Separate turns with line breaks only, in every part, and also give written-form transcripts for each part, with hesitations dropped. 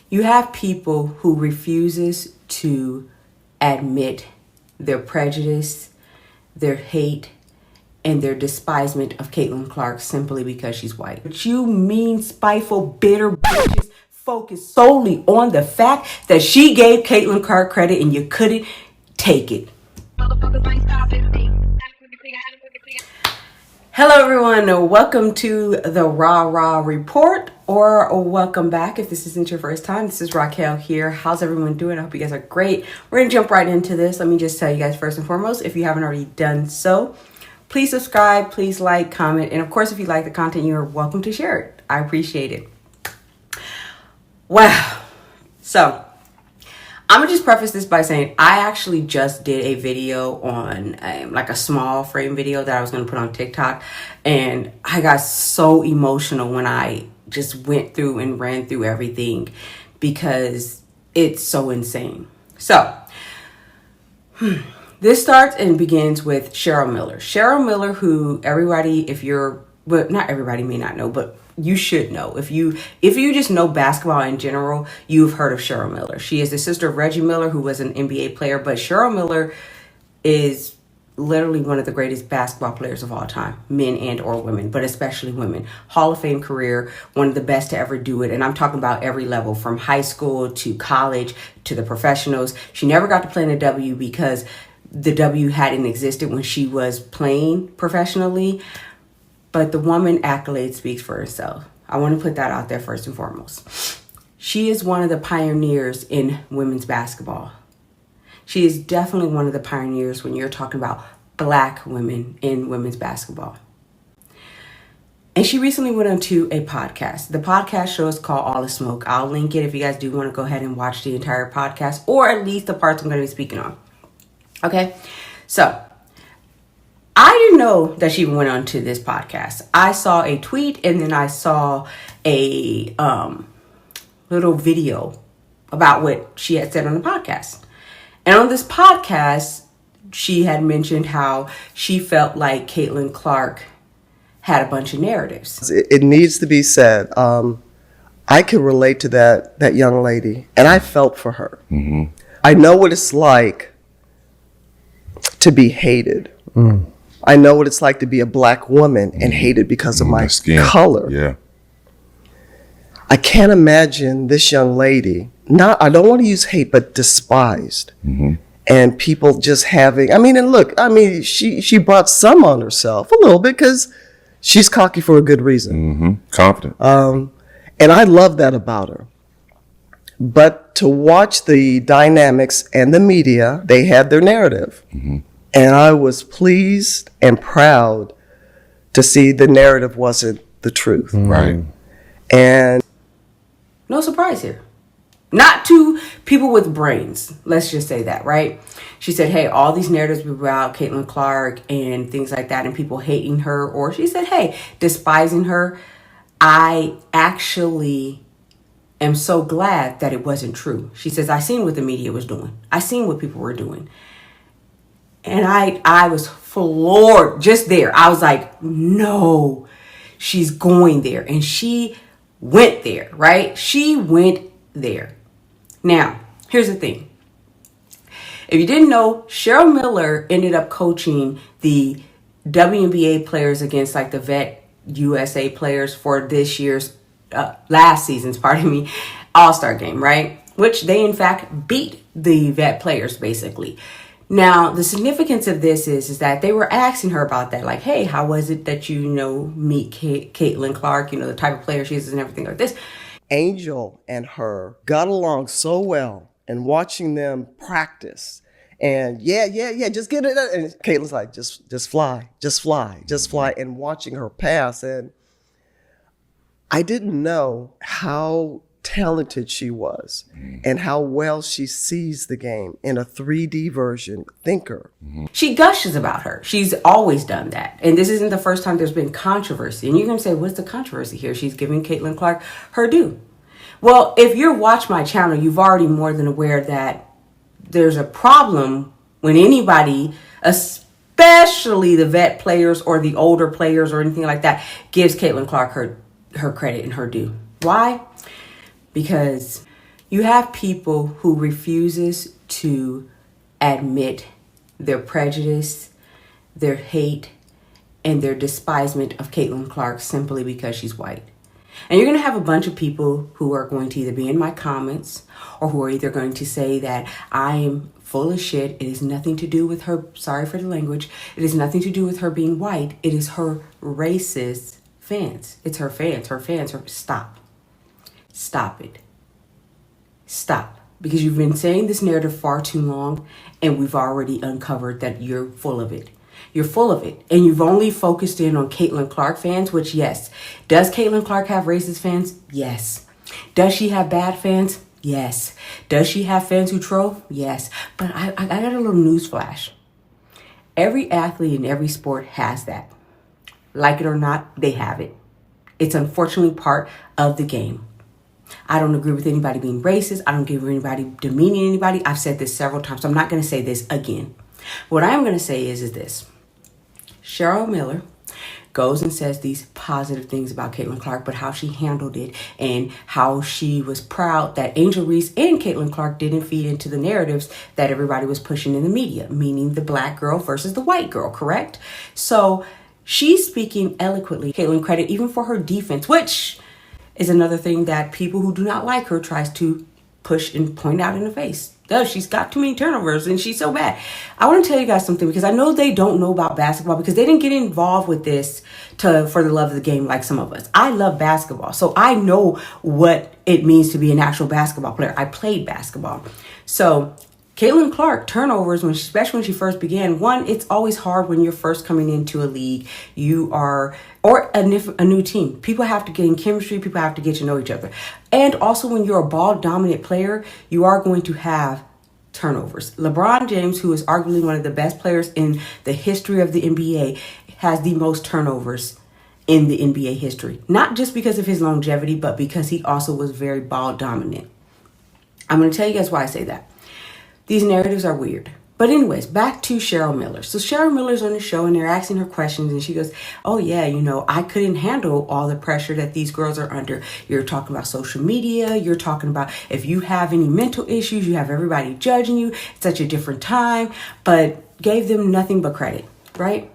You have people who refuses to admit their prejudice, their hate, and their despisement of Caitlin Clark simply because she's white. But you mean, spiteful, bitter bitches focus solely on the fact that she gave Caitlin Clark credit and you couldn't take it. Hello everyone, welcome to the Rah Report, or welcome back if this isn't your first time. This is Raquel here. How's everyone doing? I hope you guys are great. We're gonna jump right into this. Let me just tell you guys first and foremost, if you haven't already done so, please subscribe, please like, comment, and of course if you like the content, you're welcome to share it. I appreciate it. Wow. So I'm gonna just preface this by saying I actually just did a video on like a small frame video that I was gonna put on TikTok, and I got so emotional when I just went through and ran through everything because it's so insane. So this starts and begins with Cheryl Miller. Cheryl Miller, who everybody, not everybody may not know, but you should know. If you just know basketball in general, you've heard of Cheryl Miller. She is the sister of Reggie Miller, who was an NBA player, but Cheryl Miller is literally one of the greatest basketball players of all time, men and or women, but especially women. Hall of Fame career, one of the best to ever do it. And I'm talking about every level, from high school to college to the professionals. She never got to play in the W because the W hadn't existed when she was playing professionally. But the woman accolade speaks for herself. I want to put that out there first and foremost. She is one of the pioneers in women's basketball. She is definitely one of the pioneers when you're talking about Black women in women's basketball. And she recently went on to a podcast. The podcast show is called All the Smoke. I'll link it if you guys do want to go ahead and watch the entire podcast, or at least the parts I'm going to be speaking on. Okay, so I didn't know that she went on to this podcast. I saw a tweet and then I saw a little video about what she had said on the podcast. And on this podcast, she had mentioned how she felt like Caitlin Clark had a bunch of narratives.
It needs to be said. I can relate to that young lady, and I felt for her. Mm-hmm. I know what it's like to be hated. I know what it's like to be a Black woman and hated because of my color. Yeah. I can't imagine this young lady, I don't want to use hate, but despised. Mm-hmm. And people just having, she brought some on herself a little bit because she's cocky for a good reason.
Mm-hmm. Confident.
And I love that about her. But to watch the dynamics and the media, they had their narrative. Mm-hmm. And I was pleased and proud to see the narrative wasn't the truth.
Right.
And
no surprise here. Not to people with brains. Let's just say that, right? She said, hey, all these narratives about Caitlin Clark and things like that and people hating her, or she said, hey, despising her. I actually am so glad that it wasn't true. She says, I seen what the media was doing. I seen what people were doing. And I was floored just there. I was like, no, she's going there. And she went there, right? She went there. Now, here's the thing. If you didn't know, Cheryl Miller ended up coaching the WNBA players against like the Vet USA players for this year's, last season's, All-Star game, right? Which they in fact beat the Vet players basically. Now, the significance of this is that they were asking her about that. Like, hey, how was it that meet Caitlin Clark, the type of player she is and everything like this.
Angel and her got along so well, and watching them practice. And yeah, just get it. And Caitlin's like, just fly. And watching her pass. And I didn't know how talented she was and how well she sees the game in a 3D version thinker.
She gushes about her. She's always done that. And this isn't the first time there's been controversy. And you're going to say, what's the controversy here? She's giving Caitlin Clark her due. Well, if you watch my channel, you've already more than aware that there's a problem when anybody, especially the vet players or the older players or anything like that, gives Caitlin Clark her credit and her due. Why? Because You have people who refuses to admit their prejudice, their hate, and their despisement of Caitlin Clark simply because she's white. And you're going to have a bunch of people who are going to either be in my comments or who are either going to say that I am full of shit. It has nothing to do with her. Sorry for the language. It has nothing to do with her being white. It is her racist fans. It's her fans. Stop. Stop it. Stop. Because you've been saying this narrative far too long, and we've already uncovered that you're full of it. You're full of it. And you've only focused in on Caitlin Clark fans, which, yes. Does Caitlin Clark have racist fans? Yes. Does she have bad fans? Yes. Does she have fans who troll? Yes. But I got a little news flash. Every athlete in every sport has that. Like it or not, they have it. It's unfortunately part of the game. I don't agree with anybody being racist. I don't agree with anybody demeaning anybody. I've said this several times, so I'm not going to say this again. What I am going to say is this. Cheryl Miller goes and says these positive things about Caitlin Clark, but how she handled it and how she was proud that Angel Reese and Caitlin Clark didn't feed into the narratives that everybody was pushing in the media, meaning the black girl versus the white girl, correct? So she's speaking eloquently. Caitlin credit even for her defense, which is another thing that people who do not like her tries to push and point out in the face. She's got too many turnovers and she's so bad. I want to tell you guys something because I know they don't know about basketball because they didn't get involved with this for the love of the game like some of us. I love basketball, so I know what it means to be an actual basketball player. I played basketball. So Caitlin Clark, turnovers, especially when she first began, one, it's always hard when you're first coming into a league. Or a new team. People have to get in chemistry. People have to get to know each other. And also when you're a ball-dominant player, you are going to have turnovers. LeBron James, who is arguably one of the best players in the history of the NBA, has the most turnovers in the NBA history. Not just because of his longevity, but because he also was very ball-dominant. I'm going to tell you guys why I say that. These narratives are weird. But anyways, back to Cheryl Miller. So Cheryl Miller's on the show and they're asking her questions and she goes, oh yeah, I couldn't handle all the pressure that these girls are under. You're talking about social media. You're talking about if you have any mental issues, you have everybody judging you. It's such a different time, but gave them nothing but credit, right?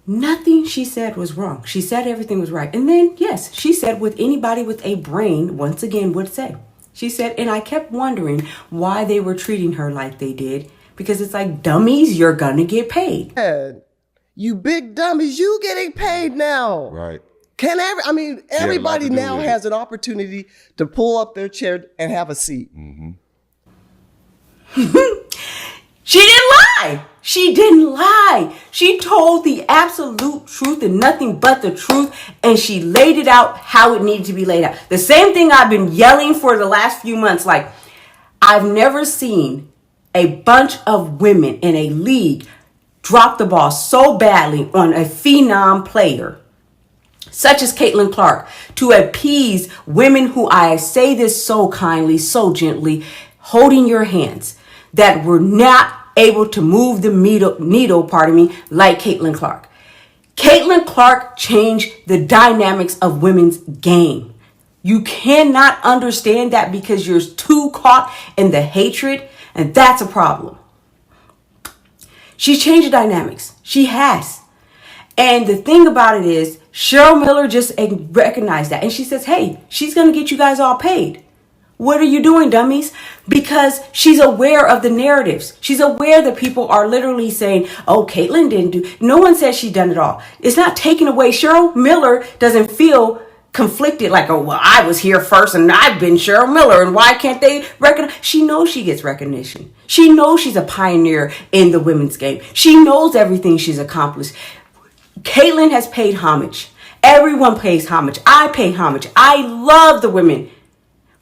Nothing she said was wrong. She said everything was right. And then, yes, she said what anybody with a brain, once again, would say. She said, and I kept wondering why they were treating her like they did. Because it's like, dummies, you're going to get paid.
You big dummies, you getting paid now.
Right.
Everybody now has an opportunity to pull up their chair and have a seat.
Mm-hmm.
She didn't lie. She didn't lie. She told the absolute truth and nothing but the truth. And she laid it out how it needed to be laid out. The same thing I've been yelling for the last few months. Like, I've never seen a bunch of women in a league drop the ball so badly on a phenom player, such as Caitlin Clark, to appease women who, I say this so kindly, so gently, holding your hands, that were not able to move the needle, like Caitlin Clark. Caitlin Clark changed the dynamics of women's game. You cannot understand that because you're too caught in the hatred, and that's a problem. She changed the dynamics. She has. And the thing about it is, Cheryl Miller just recognized that. And she says, hey, she's going to get you guys all paid. What are you doing, dummies? Because she's aware of the narratives. She's aware that people are literally saying, oh, Caitlin didn't do. No one says she done it all. It's not taken away. Cheryl Miller doesn't feel conflicted like, oh, well, I was here first and I've been Cheryl Miller and why can't they recognize? She knows she gets recognition. She knows she's a pioneer in the women's game. She knows everything she's accomplished. Caitlin has paid homage. Everyone pays homage. I pay homage. I love the women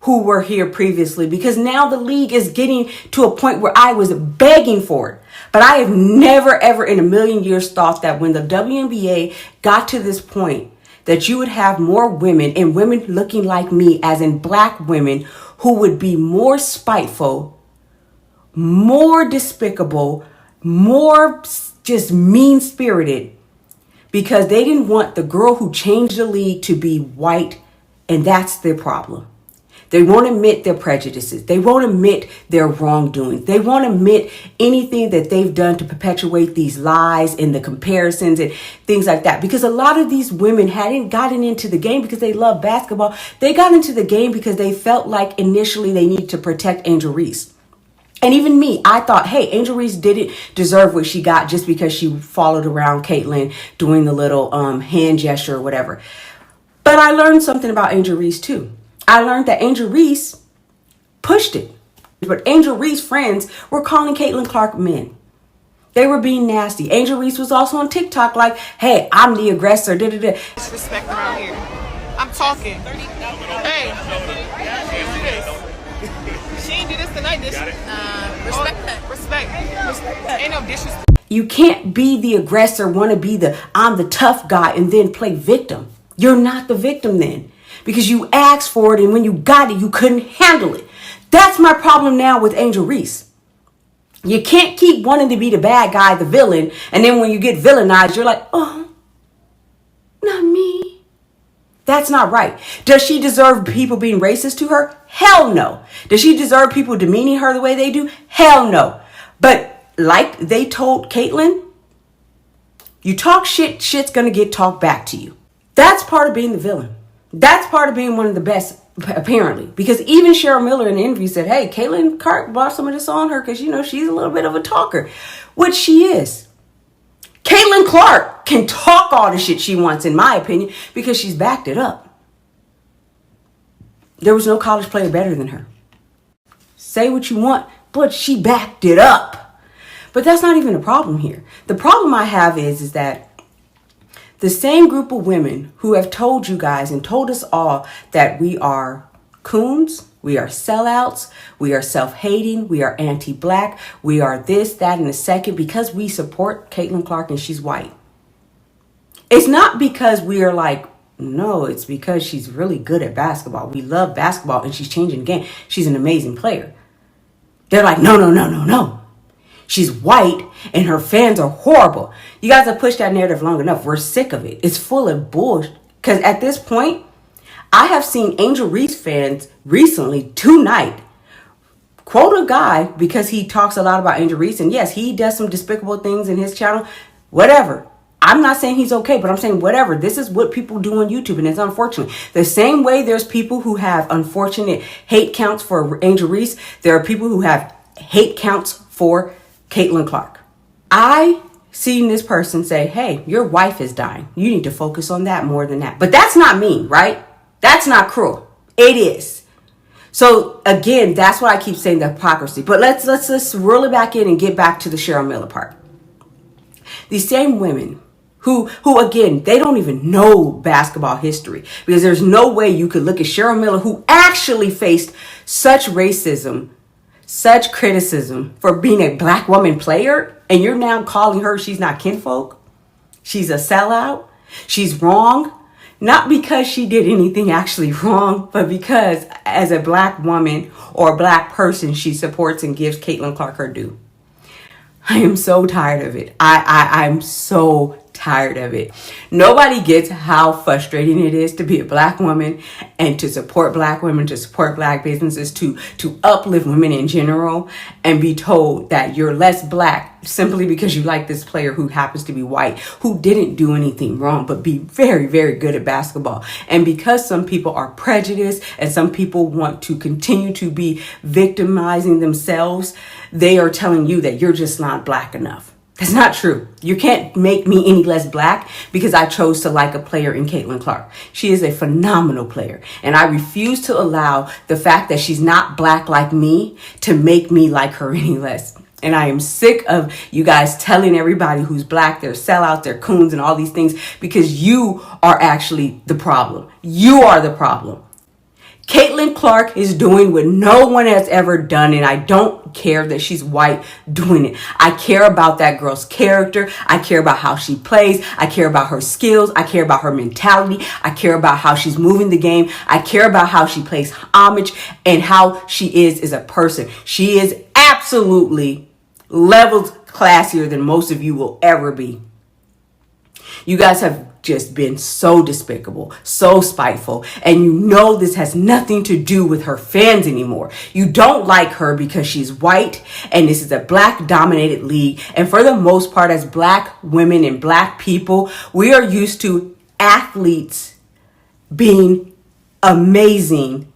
who were here previously because now the league is getting to a point where I was begging for it. But I have never, ever in a million years thought that when the WNBA got to this point, that you would have more women and women looking like me, as in black women, who would be more spiteful, more despicable, more just mean-spirited because they didn't want the girl who changed the league to be white, and that's their problem. They won't admit their prejudices. They won't admit their wrongdoing. They won't admit anything that they've done to perpetuate these lies and the comparisons and things like that. Because a lot of these women hadn't gotten into the game because they love basketball. They got into the game because they felt like initially they needed to protect Angel Reese. And even me, I thought, hey, Angel Reese didn't deserve what she got just because she followed around Caitlyn doing the little hand gesture or whatever. But I learned something about Angel Reese too. I learned that Angel Reese pushed it. But Angel Reese friends were calling Caitlyn Clark men. They were being nasty. Angel Reese was also on TikTok like, hey, I'm the aggressor.
Disrespect around here. I'm talking. Hey. She ain't do this tonight, did she? Respect that. Respect. Ain't no disrespect.
You can't be the aggressor, want to be I'm the tough guy and then play victim. You're not the victim then. Because you asked for it and when you got it, you couldn't handle it. That's my problem now with Angel Reese. You can't keep wanting to be the bad guy, the villain, and then when you get villainized, you're like, oh, not me. That's not right. Does she deserve people being racist to her? Hell no. Does she deserve people demeaning her the way they do? Hell no. But like they told Caitlyn, you talk shit, shit's gonna get talked back to you. That's part of being the villain. That's part of being one of the best, apparently. Because even Cheryl Miller in the interview said, hey, Caitlyn Clark brought some of this on her because, she's a little bit of a talker. Which she is. Caitlyn Clark can talk all the shit she wants, in my opinion, because she's backed it up. There was no college player better than her. Say what you want, but she backed it up. But that's not even the problem here. The problem I have is that the same group of women who have told you guys and told us all that we are coons, we are sellouts, we are self-hating, we are anti-black, we are this, that, and the second because we support Caitlyn Clark and she's white. It's not because we are like, no, it's because she's really good at basketball. We love basketball and she's changing the game. She's an amazing player. They're like, no. She's white and her fans are horrible. You guys have pushed that narrative long enough. We're sick of it. It's full of bullshit. Because at this point, I have seen Angel Reese fans recently, tonight, quote a guy because he talks a lot about Angel Reese. And yes, he does some despicable things in his channel. Whatever. I'm not saying he's okay, but I'm saying whatever. This is what people do on YouTube, and it's unfortunate. The same way there's people who have unfortunate hate counts for Angel Reese, there are people who have hate counts for Caitlyn Clark. I seen this person say, hey, your wife is dying. You need to focus on that more than that. But that's not mean, right? That's not cruel. It is. So again, that's why I keep saying the hypocrisy. But let's reel it back in and get back to the Cheryl Miller part. These same women who again, they don't even know basketball history because there's no way you could look at Cheryl Miller who actually faced such racism, such criticism for being a black woman player, and you're now calling her she's not kinfolk, she's a sellout, she's wrong, not because she did anything actually wrong, but because as a black woman or a black person, she supports and gives Caitlyn Clark her due. I am so tired of it. I'm so tired of it. Nobody gets how frustrating it is to be a black woman and to support black women, to support black businesses, to uplift women in general, and be told that you're less black simply because you like this player who happens to be white, who didn't do anything wrong, but be very, very good at basketball. And because some people are prejudiced and some people want to continue to be victimizing themselves, they are telling you that you're just not black enough. That's not true. You can't make me any less black because I chose to like a player in Caitlyn Clark. She is a phenomenal player. And I refuse to allow the fact that she's not black like me to make me like her any less. And I am sick of you guys telling everybody who's black, they're sellouts, they're coons and all these things because you are actually the problem. You are the problem. Caitlyn Clark is doing what no one has ever done, and I don't care that she's white doing it. I care about that girl's character. I care about how she plays. I care about her skills. I care about her mentality. I care about how she's moving the game. I care about how she plays homage and how she is as a person. She is absolutely levels classier than most of you will ever be. You guys have just been so despicable, so spiteful, and you know this has nothing to do with her fans anymore. You don't like her because she's white, and this is a black dominated league, and for the most part, as black women and black people, we are used to athletes being amazing,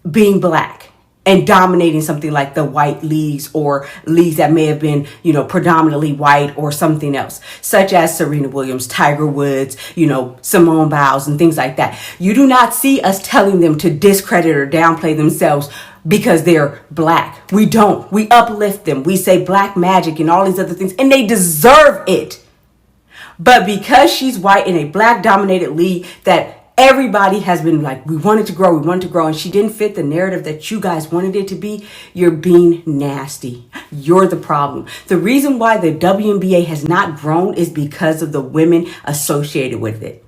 being black, and dominating something like the white leagues or leagues that may have been, predominantly white or something else, such as Serena Williams, Tiger Woods, Simone Biles and things like that. You do not see us telling them to discredit or downplay themselves because they're black. We don't. We uplift them. We say black magic and all these other things, and they deserve it. But because she's white in a black dominated league that everybody has been like, we wanted to grow, and she didn't fit the narrative that you guys wanted it to be, you're being nasty. You're the problem. The reason why the WNBA has not grown is because of the women associated with it.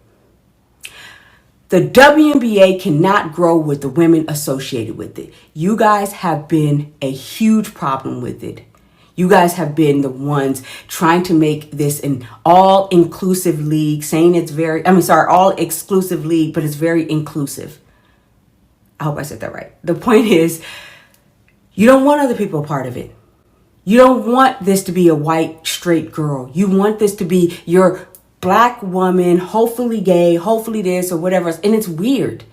The WNBA cannot grow with the women associated with it. You guys have been a huge problem with it. You guys have been the ones trying to make this an all-inclusive league, saying it's all-exclusive league, but it's very inclusive. I hope I said that right. The point is, you don't want other people a part of it. You don't want this to be a white, straight girl. You want this to be your black woman, hopefully gay, hopefully this or whatever. And it's weird.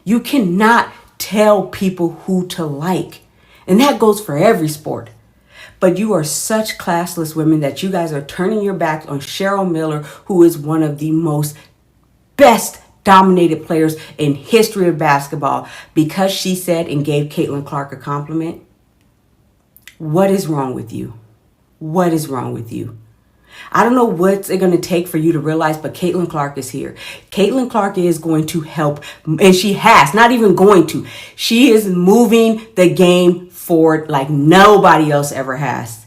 You cannot tell people who to like. And that goes for every sport. But you are such classless women that you guys are turning your backs on Cheryl Miller, who is one of the most best dominated players in history of basketball, because she said and gave Caitlin Clark a compliment. What is wrong with you? What is wrong with you? I don't know what's it going to take for you to realize, but Caitlin Clark is here. Caitlin Clark is going to help, and she has, not even going to. She is moving the game forward like nobody else ever has.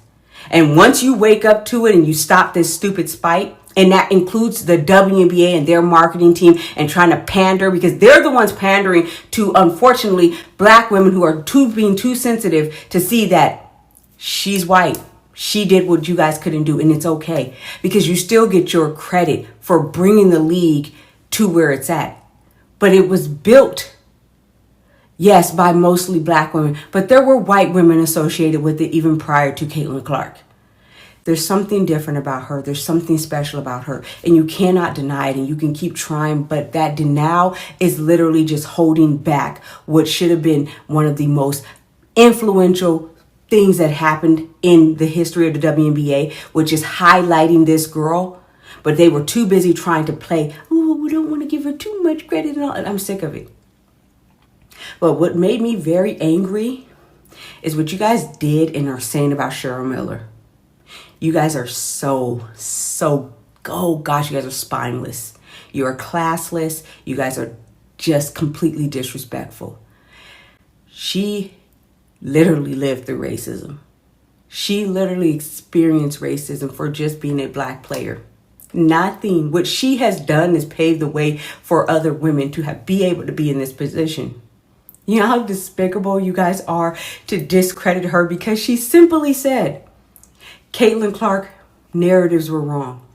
And once you wake up to it and you stop this stupid spite, and that includes the WNBA and their marketing team and trying to pander, because they're the ones pandering to, unfortunately, black women who are being too sensitive to see that she's white. She did what you guys couldn't do, and it's okay because you still get your credit for bringing the league to where it's at. But it was built, yes, by mostly black women, but there were white women associated with it even prior to Caitlin Clark. There's something different about her. There's something special about her, and you cannot deny it, and you can keep trying, but that denial is literally just holding back what should have been one of the most influential things that happened in the history of the WNBA, which is highlighting this girl. But they were too busy trying to play, oh, we don't want to give her too much credit and all. And I'm sick of it. But what made me very angry is what you guys did and are saying about Cheryl Miller. You guys are oh gosh, you guys are spineless. You are classless. You guys are just completely disrespectful. She literally lived through racism. She literally experienced racism for just being a black player. Nothing. What she has done is paved the way for other women to be able to be in this position. You know how despicable you guys are to discredit her because she simply said Caitlin Clark narratives were wrong.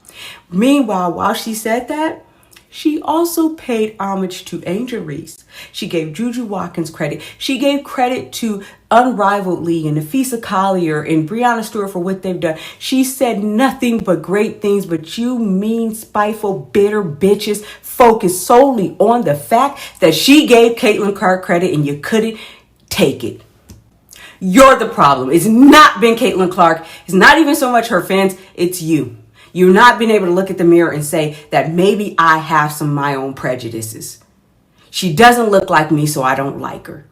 Meanwhile, while she said that, she also paid homage to Angel Reese. She gave Juju Watkins credit. She gave credit to Unrivaled League and Nafisa Collier and Breonna Stewart for what they've done. She said nothing but great things, but you mean, spiteful, bitter bitches focus solely on the fact that she gave Caitlin Clark credit and you couldn't take it. You're the problem. It's not been Caitlin Clark. It's not even so much her fans. It's you. You're not being able to look at the mirror and say that maybe I have some of my own prejudices. She doesn't look like me, so I don't like her.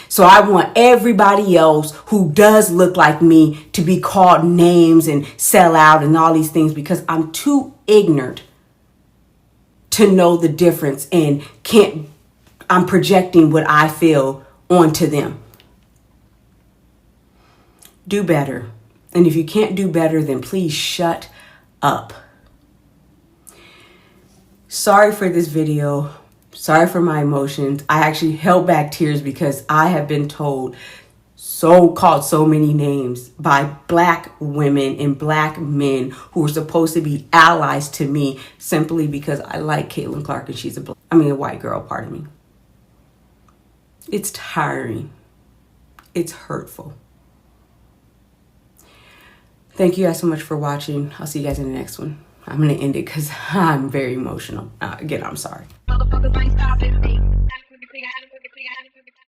So I want everybody else who does look like me to be called names and sell out and all these things because I'm too ignorant to know the difference and I'm projecting what I feel onto them. Do better. And if you can't do better, then please shut up. Sorry for this video. Sorry for my emotions. I actually held back tears because I have been told called so many names by black women and black men who are supposed to be allies to me simply because I like Caitlin Clark and she's a white girl, pardon me. It's tiring. It's hurtful. Thank you guys so much for watching. I'll see you guys in the next one. I'm going to end it because I'm very emotional. Again, I'm sorry.